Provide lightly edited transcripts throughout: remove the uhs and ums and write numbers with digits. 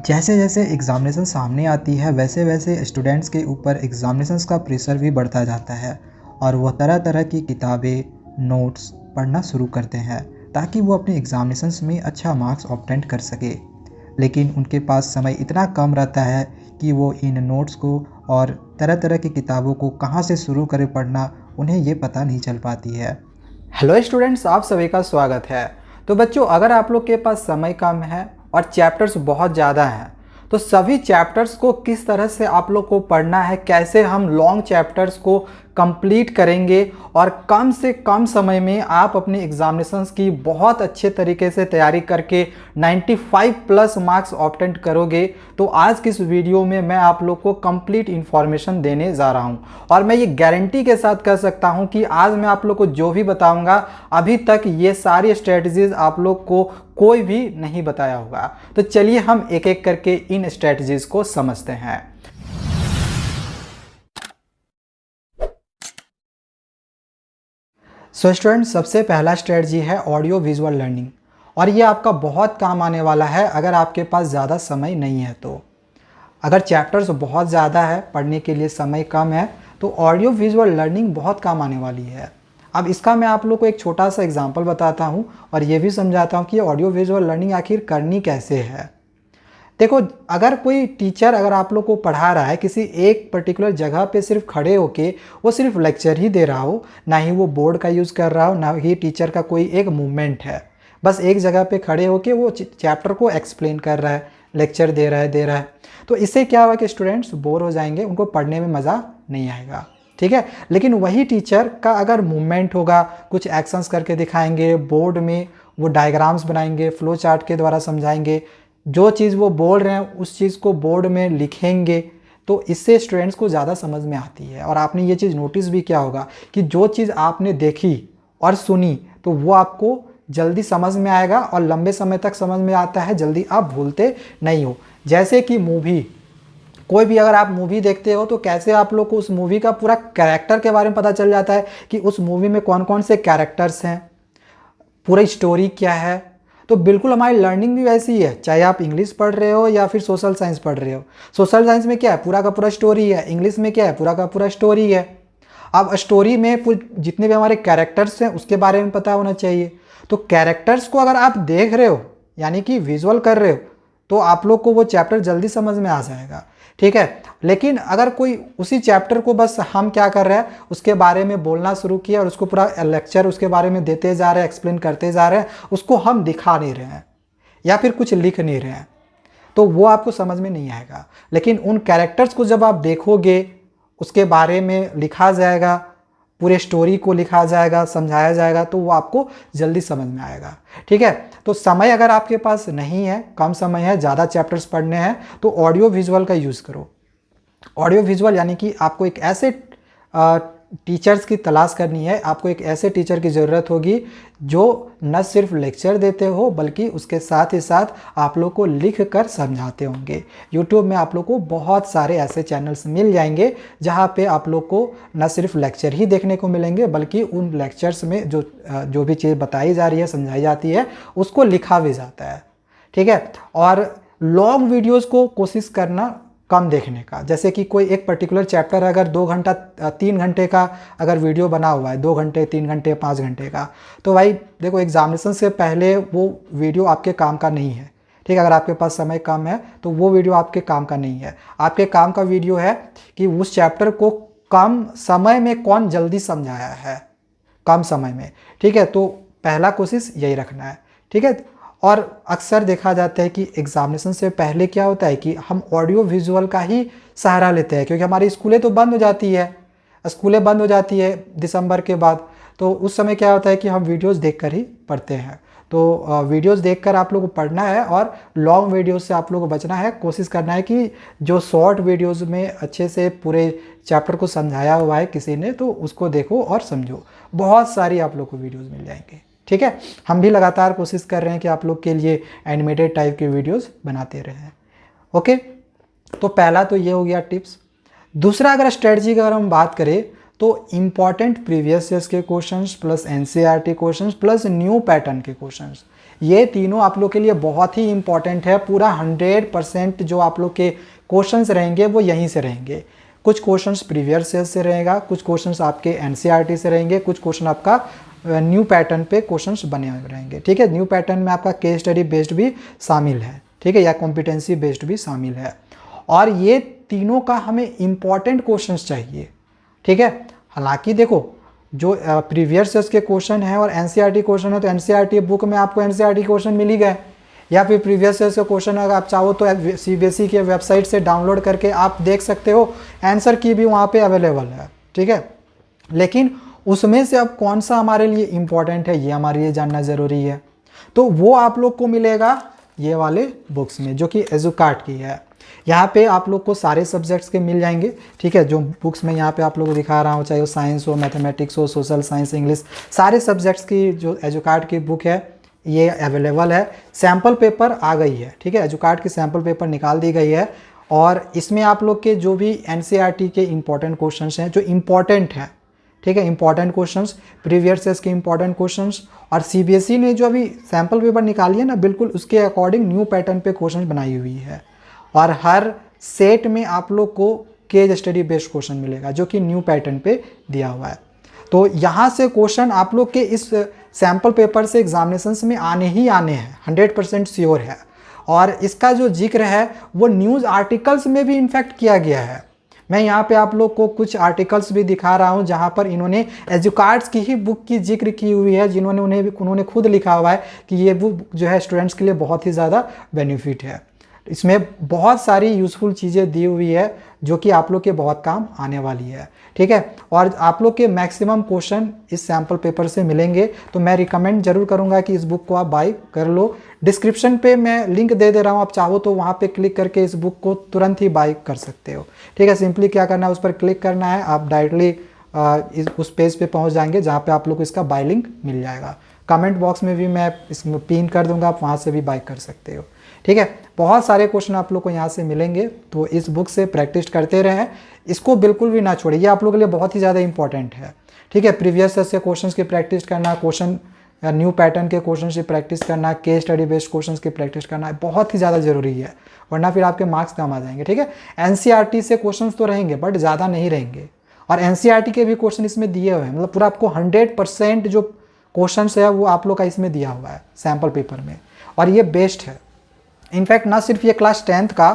जैसे जैसे एग्ज़ामिनेशन सामने आती है वैसे वैसे स्टूडेंट्स के ऊपर एग्ज़ामिनेशंस का प्रेशर भी बढ़ता जाता है और वह तरह तरह की किताबें, नोट्स पढ़ना शुरू करते हैं ताकि वो अपने एग्ज़ामिनेशंस में अच्छा मार्क्स ऑब्टेन कर सके। लेकिन उनके पास समय इतना कम रहता है कि वो इन नोट्स को और तरह तरह की किताबों को कहाँ से शुरू करें पढ़ना उन्हें ये पता नहीं चल पाती है। हेलो स्टूडेंट्स, आप सभी का स्वागत है। तो बच्चों, अगर आप लोग के पास समय कम है और चैप्टर्स बहुत ज़्यादा हैं तो सभी चैप्टर्स को किस तरह से आप लोग को पढ़ना है, कैसे हम लॉन्ग चैप्टर्स को कंप्लीट करेंगे और कम से कम समय में आप अपने एग्जामिनेशंस की बहुत अच्छे तरीके से तैयारी करके 95 प्लस मार्क्स ऑब्टेन करोगे। तो आज की इस वीडियो में मैं आप लोग को कंप्लीट इन्फॉर्मेशन देने जा रहा हूं और मैं ये गारंटी के साथ कह सकता हूं कि आज मैं आप लोग को जो भी बताऊंगा अभी तक ये सारी स्ट्रेटजीज आप लोग को कोई भी नहीं बताया होगा। तो चलिए हम एक एक करके इन स्ट्रेटजीज को समझते हैं। सो स्टूडेंट, सबसे पहला स्ट्रेटजी है ऑडियो विजुअल लर्निंग और ये आपका बहुत काम आने वाला है अगर आपके पास ज़्यादा समय नहीं है। तो अगर चैप्टर्स बहुत ज़्यादा है, पढ़ने के लिए समय कम है, तो ऑडियो विजुअल लर्निंग बहुत काम आने वाली है। अब इसका मैं आप लोग को एक छोटा सा एग्जांपल बताता हूँ और ये भी समझाता हूँ कि ऑडियो विजुअल लर्निंग आखिर करनी कैसे है। देखो, अगर कोई टीचर अगर आप लोग को पढ़ा रहा है किसी एक पर्टिकुलर जगह पे सिर्फ खड़े होके वो सिर्फ लेक्चर ही दे रहा हो, ना ही वो बोर्ड का यूज़ कर रहा हो, ना ही टीचर का कोई एक मूवमेंट है, बस एक जगह पे खड़े होके वो चैप्टर को एक्सप्लेन कर रहा है, लेक्चर दे रहा है, तो इससे क्या हुआ कि स्टूडेंट्स बोर हो जाएंगे, उनको पढ़ने में मज़ा नहीं आएगा। ठीक है। लेकिन वही टीचर का अगर मूवमेंट होगा, कुछ एक्शंस करके दिखाएंगे, बोर्ड में वो डायग्राम्स बनाएंगे, फ्लो चार्ट के द्वारा समझाएंगे, जो चीज़ वो बोल रहे हैं उस चीज़ को बोर्ड में लिखेंगे, तो इससे स्टूडेंट्स को ज़्यादा समझ में आती है। और आपने ये चीज़ नोटिस भी किया होगा कि जो चीज़ आपने देखी और सुनी तो वो आपको जल्दी समझ में आएगा और लंबे समय तक समझ में आता है, जल्दी आप भूलते नहीं हो। जैसे कि मूवी, कोई भी अगर आप मूवी देखते हो तो कैसे आप लोग को उस मूवी का पूरा कैरेक्टर के बारे में पता चल जाता है कि उस मूवी में कौन कौन से कैरेक्टर्स हैं, पूरी स्टोरी क्या है। तो बिल्कुल हमारी लर्निंग भी वैसी ही है, चाहे आप इंग्लिश पढ़ रहे हो या फिर सोशल साइंस पढ़ रहे हो। सोशल साइंस में क्या है, पूरा का पूरा स्टोरी है, इंग्लिश में क्या है, पूरा का पूरा स्टोरी है। अब स्टोरी में जितने भी हमारे कैरेक्टर्स हैं उसके बारे में पता होना चाहिए। तो कैरेक्टर्स को अगर आप देख रहे हो यानी कि विजुअल कर रहे हो तो आप लोग को वो चैप्टर जल्दी समझ में आ जाएगा। ठीक है। लेकिन अगर कोई उसी चैप्टर को बस हम क्या कर रहे हैं उसके बारे में बोलना शुरू किया और उसको पूरा लेक्चर उसके बारे में देते जा रहे हैं, एक्सप्लेन करते जा रहे हैं, उसको हम दिखा नहीं रहे हैं या फिर कुछ लिख नहीं रहे हैं, तो वो आपको समझ में नहीं आएगा। लेकिन उन कैरेक्टर्स को जब आप देखोगे, उसके बारे में लिखा जाएगा, पूरे स्टोरी को लिखा जाएगा, समझाया जाएगा, तो वो आपको जल्दी समझ में आएगा। ठीक है। तो समय अगर आपके पास नहीं है, कम समय है, ज़्यादा चैप्टर्स पढ़ने हैं, तो ऑडियो विजुअल का यूज़ करो। ऑडियो विजुअल यानी कि आपको एक ऐसे टीचर्स की तलाश करनी है, आपको एक ऐसे टीचर की ज़रूरत होगी जो न सिर्फ लेक्चर देते हो बल्कि उसके साथ ही साथ आप लोग को लिख कर समझाते होंगे। यूट्यूब में आप लोग को बहुत सारे ऐसे चैनल्स मिल जाएंगे जहां पे आप लोग को न सिर्फ लेक्चर ही देखने को मिलेंगे बल्कि उन लेक्चर्स में जो भी चीज़ बताई जा रही है, समझाई जाती है, उसको लिखा भी जाता है। ठीक है। और लॉन्ग वीडियोज़ को कोशिश करना कम देखने का। जैसे कि कोई एक पर्टिकुलर चैप्टर अगर 2 घंटा 3 घंटे का अगर वीडियो बना हुआ है, 2 घंटे 3 घंटे 5 घंटे का, तो भाई देखो एग्जामिनेशन से पहले वो वीडियो आपके काम का नहीं है। ठीक है। अगर आपके पास समय कम है तो वो वीडियो आपके काम का नहीं है। आपके काम का वीडियो है कि उस चैप्टर को कम समय में कौन जल्दी समझाया है, कम समय में। ठीक है। तो पहला कोशिश यही रखना है। ठीक है। और अक्सर देखा जाता है कि एग्जामिनेशन से पहले क्या होता है कि हम ऑडियो विजुअल का ही सहारा लेते हैं, क्योंकि हमारी स्कूलें तो बंद हो जाती है, स्कूलें बंद हो जाती है दिसंबर के बाद। तो उस समय क्या होता है कि हम वीडियोस देखकर ही पढ़ते हैं। तो वीडियोस देखकर आप लोगों को पढ़ना है और लॉन्ग वीडियोस से आप लोगों को बचना है। कोशिश करना है कि जो शॉर्ट वीडियोस में अच्छे से पूरे चैप्टर को समझाया हुआ है किसी ने, तो उसको देखो और समझो। बहुत सारी आप लोग को वीडियोज़ मिल जाएंगे। ठीक है। हम भी लगातार कोशिश कर रहे हैं कि आप लोग के लिए एनिमेटेड टाइप के वीडियोस बनाते रहें। ओके। तो पहला तो ये हो गया टिप्स। दूसरा, अगर स्ट्रेटजी की अगर हम बात करें तो इम्पॉर्टेंट प्रीवियस ईयर्स के questions plus NCERT questions plus new pattern के क्वेश्चंस, ये तीनों आप लोग के लिए बहुत ही इंपॉर्टेंट है। पूरा 100% जो आप लोग के क्वेश्चंस रहेंगे वो यहीं से रहेंगे। कुछ क्वेश्चंस प्रीवियस ईयर से रहेगा, कुछ क्वेश्चंस आपके एनसीईआरटी से रहेंगे, कुछ क्वेश्चन आपका न्यू पैटर्न पे क्वेश्चंस बने हुए रहेंगे। ठीक है, न्यू पैटर्न में आपका केस स्टडी बेस्ड भी शामिल है, ठीक है, या कॉम्पिटेंसी बेस्ड भी शामिल है। और ये तीनों का हमें इम्पॉर्टेंट क्वेश्चंस चाहिए। ठीक है, हालांकि देखो जो प्रीवियस ईयर्स के क्वेश्चन है और एनसीईआरटी क्वेश्चन है, तो एनसीईआरटी बुक में आपको एनसीईआरटी क्वेश्चन मिल ही गए, या फिर प्रीवियस ईयर के क्वेश्चन अगर आप चाहो तो सीबीएसई के वेबसाइट से डाउनलोड करके आप देख सकते हो, आंसर की भी वहाँ पे अवेलेबल है। ठीक है, लेकिन उसमें से अब कौन सा हमारे लिए इम्पॉर्टेंट है ये हमारे लिए जानना ज़रूरी है। तो वो आप लोग को मिलेगा ये वाले बुक्स में जो कि एजुकार्ट की है। यहाँ पे आप लोग को सारे सब्जेक्ट्स के मिल जाएंगे। ठीक है, जो बुक्स में यहाँ पे आप लोग को दिखा रहा हूँ, चाहे वो साइंस हो, मैथमेटिक्स हो, सोशल साइंस, इंग्लिश, सारे सब्जेक्ट्स की जो एजुकार्ट की बुक है ये अवेलेबल है। सैम्पल पेपर आ गई है। ठीक है, एजुकार्ट की सैम्पल पेपर निकाल दी गई है और इसमें आप लोग के जो भी एनसीईआरटी के इंपॉर्टेंट क्वेश्चंस हैं जो इंपॉर्टेंट है, ठीक है, इंपॉर्टेंट क्वेश्चंस, प्रीवियस ईयर्स के इंपॉर्टेंट क्वेश्चंस, और सीबीएसई ने जो अभी सैम्पल पेपर निकाली है ना, बिल्कुल उसके अकॉर्डिंग न्यू पैटर्न पे क्वेश्चन बनाई हुई है। और हर सेट में आप लोग को केस स्टडी बेस्ड क्वेश्चन मिलेगा जो कि न्यू पैटर्न पे दिया हुआ है। तो यहाँ से क्वेश्चन आप लोग के इस सैम्पल पेपर से एग्जामिनेशंस में आने ही आने हैं, 100% श्योर है। और इसका जो जिक्र है वो न्यूज़ आर्टिकल्स में भी इन्फैक्ट किया गया है। मैं यहाँ पे आप लोग को कुछ आर्टिकल्स भी दिखा रहा हूँ जहाँ पर इन्होंने एजुकार्ट्स की ही बुक की जिक्र की हुई है, जिन्होंने उन्होंने खुद लिखा हुआ है कि ये बुक जो है स्टूडेंट्स के लिए बहुत ही ज़्यादा बेनिफिट है। इसमें बहुत सारी यूज़फुल चीज़ें दी हुई है जो कि आप लोग के बहुत काम आने वाली है। ठीक है, और आप लोग के मैक्सिमम क्वेश्चन इस सैम्पल पेपर से मिलेंगे, तो मैं रिकमेंड जरूर करूंगा कि इस बुक को आप बाई कर लो। डिस्क्रिप्शन पे मैं लिंक दे रहा हूँ, आप चाहो तो वहाँ पे क्लिक करके इस बुक को तुरंत ही बाई कर सकते हो। ठीक है, सिंपली क्या करना है, उस पर क्लिक करना है, आप डायरेक्टली उस पेज पे पहुँच जाएंगे जहाँ पे आप लोग को इसका बाई लिंक मिल जाएगा। कमेंट बॉक्स में भी मैं इसमें पिन कर दूंगा, आप वहाँ से भी बाई कर सकते हो। ठीक है, बहुत सारे क्वेश्चन आप लोग को यहाँ से मिलेंगे, तो इस बुक से प्रैक्टिस करते रहें, इसको बिल्कुल भी ना छोड़िए, ये आप लोगों के लिए बहुत ही ज़्यादा इंपॉर्टेंट है। ठीक है, प्रीवियस ईयर से क्वेश्चंस की प्रैक्टिस करना, क्वेश्चन न्यू पैटर्न के क्वेश्चन की प्रैक्टिस करना, केस स्टडी बेस्ड क्वेश्चंस की प्रैक्टिस करना बहुत ही ज़्यादा जरूरी है, वरना फिर आपके मार्क्स कम आ जाएंगे। ठीक है, एनसीईआरटी से क्वेश्चन तो रहेंगे बट ज़्यादा नहीं रहेंगे, और एनसीईआरटी के भी क्वेश्चन इसमें दिए हुए हैं, मतलब पूरा आपको 100% जो क्वेश्चन है वो आप लोग का इसमें दिया हुआ है सैम्पल पेपर में, और ये बेस्ट है। इनफैक्ट ना सिर्फ ये क्लास 10th का,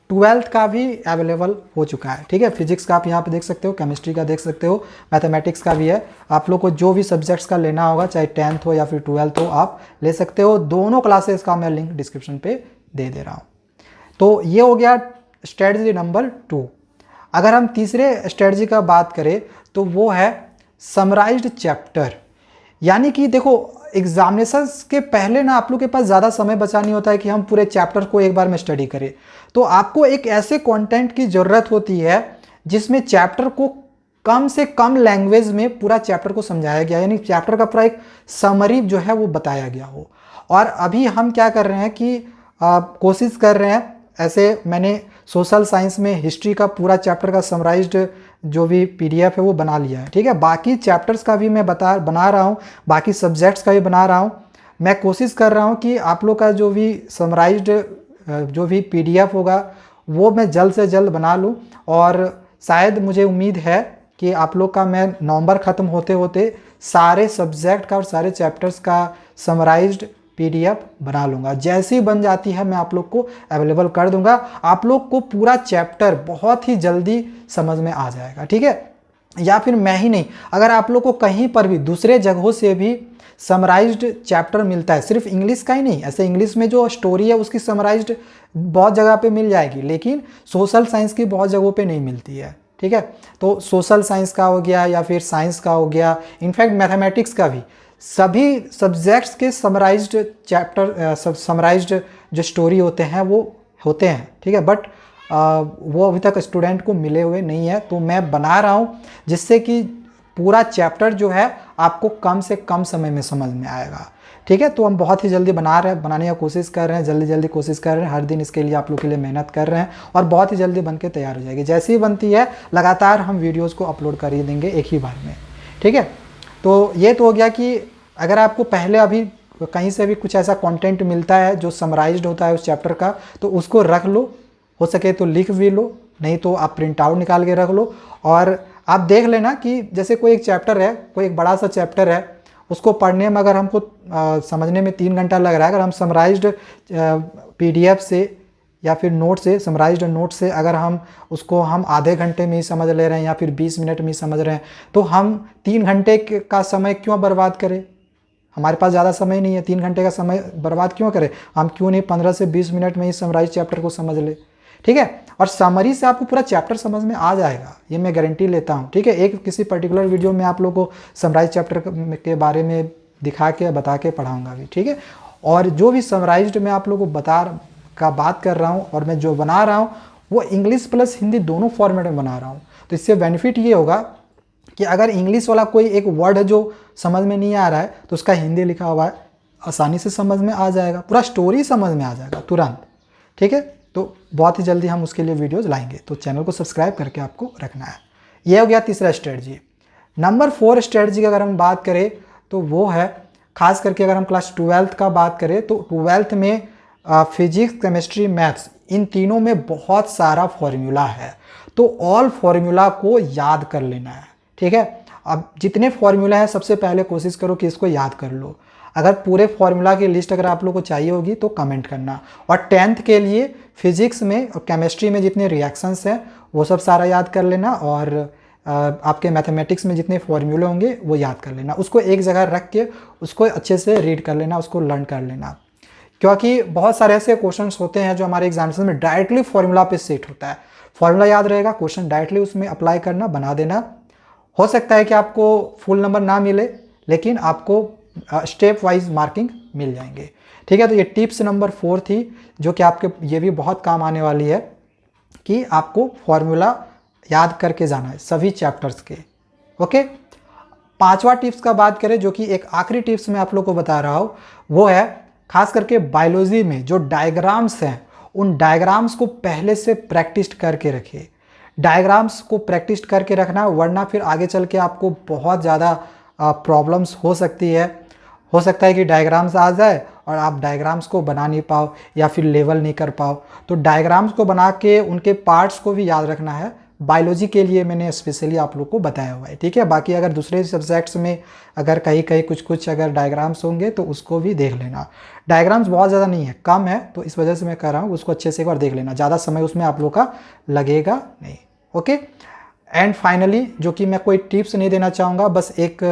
12th का भी अवेलेबल हो चुका है। ठीक है, फिजिक्स का आप यहाँ पे देख सकते हो, केमिस्ट्री का देख सकते हो, मैथमेटिक्स का भी है। आप लोग को जो भी सब्जेक्ट्स का लेना होगा, चाहे 10th हो या फिर 12th हो, आप ले सकते हो। दोनों क्लासेस का मैं लिंक डिस्क्रिप्शन पे दे दे रहा हूँ। तो ये हो गया स्ट्रेटजी नंबर 2। अगर हम तीसरे स्ट्रेटजी का बात करें तो वो है समराइज्ड चैप्टर। यानी कि देखो एग्जामिनेशंस के पहले ना आप लोग के पास ज़्यादा समय बचा नहीं होता है कि हम पूरे चैप्टर को एक बार में स्टडी करें, तो आपको एक ऐसे कंटेंट की ज़रूरत होती है जिसमें चैप्टर को कम से कम लैंग्वेज में पूरा चैप्टर को समझाया गया, यानी चैप्टर का पूरा एक समरी जो है वो बताया गया हो। और अभी हम क्या कर रहे हैं कि कोशिश कर रहे हैं, ऐसे मैंने सोशल साइंस में हिस्ट्री का पूरा चैप्टर का समराइज्ड जो भी पीडीएफ है वो बना लिया है। ठीक है, बाकी चैप्टर्स का भी मैं बना रहा हूँ, बाकी सब्जेक्ट्स का भी बना रहा हूँ। मैं कोशिश कर रहा हूँ कि आप लोग का जो भी समराइज्ड जो भी पीडीएफ होगा वो मैं जल्द से जल्द बना लूँ, और शायद मुझे उम्मीद है कि आप लोग का मैं नवंबर ख़त्म होते होते सारे सब्जेक्ट का और सारे चैप्टर्स का समराइज्ड पीडीएफ बना लूँगा। जैसे ही बन जाती है मैं आप लोग को अवेलेबल कर दूंगा, आप लोग को पूरा चैप्टर बहुत ही जल्दी समझ में आ जाएगा। ठीक है, या फिर मैं ही नहीं, अगर आप लोग को कहीं पर भी दूसरे जगहों से भी समराइज्ड चैप्टर मिलता है, सिर्फ इंग्लिश का ही नहीं, ऐसे इंग्लिश में जो स्टोरी है उसकी समराइज्ड बहुत जगह पे मिल जाएगी, लेकिन सोशल साइंस की बहुत जगहों पे नहीं मिलती है। ठीक है, तो सोशल साइंस का हो गया या फिर साइंस का हो गया, इनफैक्ट मैथमेटिक्स का भी, सभी सब्जेक्ट्स के समराइज्ड चैप्टर समराइज्ड जो स्टोरी होते हैं वो होते हैं। ठीक है, बट वो अभी तक स्टूडेंट को मिले हुए नहीं है, तो मैं बना रहा हूँ जिससे कि पूरा चैप्टर जो है आपको कम से कम समय में समझ में आएगा। ठीक है, तो हम बहुत ही जल्दी बनाने की कोशिश कर रहे हैं, जल्दी कोशिश कर रहे हैं, हर दिन इसके लिए आप लोग के लिए मेहनत कर रहे हैं, और बहुत ही जल्दी बन के तैयार हो जाएगी। जैसे ही बनती है लगातार हम वीडियोज़ को अपलोड कर ही देंगे एक ही बार में। ठीक है, तो ये तो हो गया कि अगर आपको पहले अभी कहीं से भी कुछ ऐसा कंटेंट मिलता है जो समराइज्ड होता है उस चैप्टर का, तो उसको रख लो, हो सके तो लिख भी लो, नहीं तो आप प्रिंट आउट निकाल के रख लो। और आप देख लेना कि जैसे कोई एक चैप्टर है, कोई एक बड़ा सा चैप्टर है, उसको पढ़ने में अगर हमको समझने में 3 घंटा लग रहा है, अगर हम समराइज्ड PDF से या फिर नोट से, समराइज्ड नोट से अगर हम उसको हम आधे घंटे में ही समझ ले रहे हैं या फिर 20 मिनट में ही समझ रहे हैं, तो हम 3 घंटे का समय क्यों बर्बाद करें? हमारे पास ज़्यादा समय नहीं है, 3 घंटे का समय बर्बाद क्यों करें? हम क्यों नहीं 15 से 20 मिनट में ही समराइज चैप्टर को समझ ले, ठीक है। और समरी से आपको पूरा चैप्टर समझ में आ जाएगा, ये मैं गारंटी लेता हूँ, ठीक है। एक किसी पर्टिकुलर वीडियो में आप लोगों को समराइज चैप्टर के बारे में दिखा के बता के पढ़ाऊँगा भी, ठीक है। और जो भी समराइज्ड मैं आप लोगों को बात कर रहा हूँ और मैं जो बना रहा हूँ वो इंग्लिश प्लस हिंदी दोनों फॉर्मेट में बना रहा हूँ। तो इससे बेनिफिट ये होगा कि अगर इंग्लिश वाला कोई एक वर्ड है जो समझ में नहीं आ रहा है, तो उसका हिंदी लिखा हुआ है, आसानी से समझ में आ जाएगा, पूरा स्टोरी समझ में आ जाएगा तुरंत, ठीक है। तो बहुत ही जल्दी हम उसके लिए वीडियोज़ लाएंगे, तो चैनल को सब्सक्राइब करके आपको रखना है। ये हो गया तीसरा स्ट्रेटजी। नंबर 4 स्ट्रेटजी की अगर हम बात करें तो वो है, खास करके अगर हम क्लास 12th का बात करें तो 12th में फिजिक्स, केमिस्ट्री, मैथ्स, इन तीनों में बहुत सारा फॉर्मूला है, तो ऑल फॉर्मूला को याद कर लेना है, ठीक है। अब जितने फॉर्मूला है सबसे पहले कोशिश करो कि इसको याद कर लो। अगर पूरे फॉर्मूला की लिस्ट अगर आप लोग को चाहिए होगी तो कमेंट करना। और 10th के लिए फिजिक्स में और केमिस्ट्री में जितने रिएक्शंस हैं वो सब सारा याद कर लेना, और आपके मैथमेटिक्स में जितने फॉर्मूले होंगे वो याद कर लेना। उसको एक जगह रख के उसको अच्छे से रीड कर लेना, उसको लर्न कर लेना, क्योंकि बहुत सारे ऐसे क्वेश्चंस होते हैं जो हमारे एग्जामिनेशन में डायरेक्टली फॉर्मूला पे सेट होता है। फॉर्मूला याद रहेगा, क्वेश्चन डायरेक्टली उसमें अप्लाई करना, बना देना। हो सकता है कि आपको फुल नंबर ना मिले, लेकिन आपको स्टेप वाइज मार्किंग मिल जाएंगे, ठीक है। तो ये टिप्स नंबर 4 थी, जो कि आपके ये भी बहुत काम आने वाली है कि आपको फॉर्मूला याद करके जाना है सभी चैप्टर्स के, ओके। 5वां टिप्स का बात करें, जो कि एक आखिरी टिप्स मैं आप लोग को बता रहा हूँ, वो है खास करके बायोलॉजी में जो डायग्राम्स हैं, उन डायग्राम्स को पहले से प्रैक्टिस करके रखिए। डायग्राम्स को प्रैक्टिस करके रखना, वरना फिर आगे चल के आपको बहुत ज़्यादा प्रॉब्लम्स हो सकती है। हो सकता है कि डायग्राम्स आ जाए और आप डायग्राम्स को बना नहीं पाओ या फिर लेवल नहीं कर पाओ। तो डायग्राम्स को बना के उनके पार्ट्स को भी याद रखना है। बायोलॉजी के लिए मैंने स्पेशली आप लोग को बताया हुआ है, ठीक है। बाकी अगर दूसरे सब्जेक्ट्स में अगर कहीं कहीं कुछ अगर डायग्राम्स होंगे तो उसको भी देख लेना। डायग्राम्स बहुत ज़्यादा नहीं है, कम है, तो इस वजह से मैं कह रहा हूँ, उसको अच्छे से एक बार देख लेना, ज़्यादा समय उसमें आप लोग का लगेगा नहीं, ओके। एंड फाइनली, जो कि मैं कोई टिप्स नहीं देना चाहूँगा, बस एक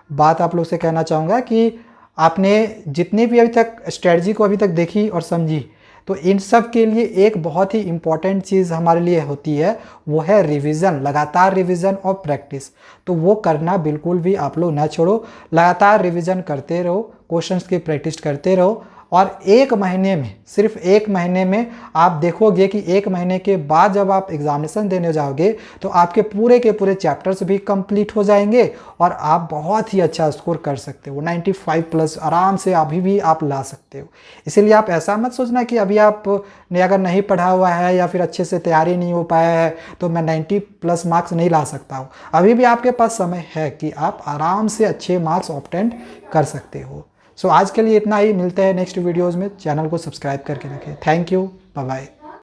बात आप लोग से कहना चाहूँगा कि आपने जितनी भी अभी तक स्ट्रेटजी को अभी तक देखी और समझी, तो इन सब के लिए एक बहुत ही इम्पॉर्टेंट चीज़ हमारे लिए होती है, वो है रिवीजन, लगातार रिवीजन और प्रैक्टिस। तो वो करना बिल्कुल भी आप लोग ना छोड़ो, लगातार रिवीजन करते रहो, क्वेश्चंस की प्रैक्टिस करते रहो, और 1 महीने में, सिर्फ 1 महीने में आप देखोगे कि 1 महीने के बाद जब आप एग्जामिनेशन देने जाओगे तो आपके पूरे के पूरे चैप्टर्स भी कंप्लीट हो जाएंगे और आप बहुत ही अच्छा स्कोर कर सकते हो। 95+ आराम से अभी भी आप ला सकते हो। इसीलिए आप ऐसा मत सोचना कि अभी आपने अगर नहीं पढ़ा हुआ है या फिर अच्छे से तैयारी नहीं हो पाया है तो मैं 90+ मार्क्स नहीं ला सकता हूँ। अभी भी आपके पास समय है कि आप आराम से अच्छे मार्क्स ऑब्टेन कर सकते हो। सो आज के लिए इतना ही, मिलते हैं नेक्स्ट वीडियोज़ में। चैनल को सब्सक्राइब करके रखें। Thank you, bye bye.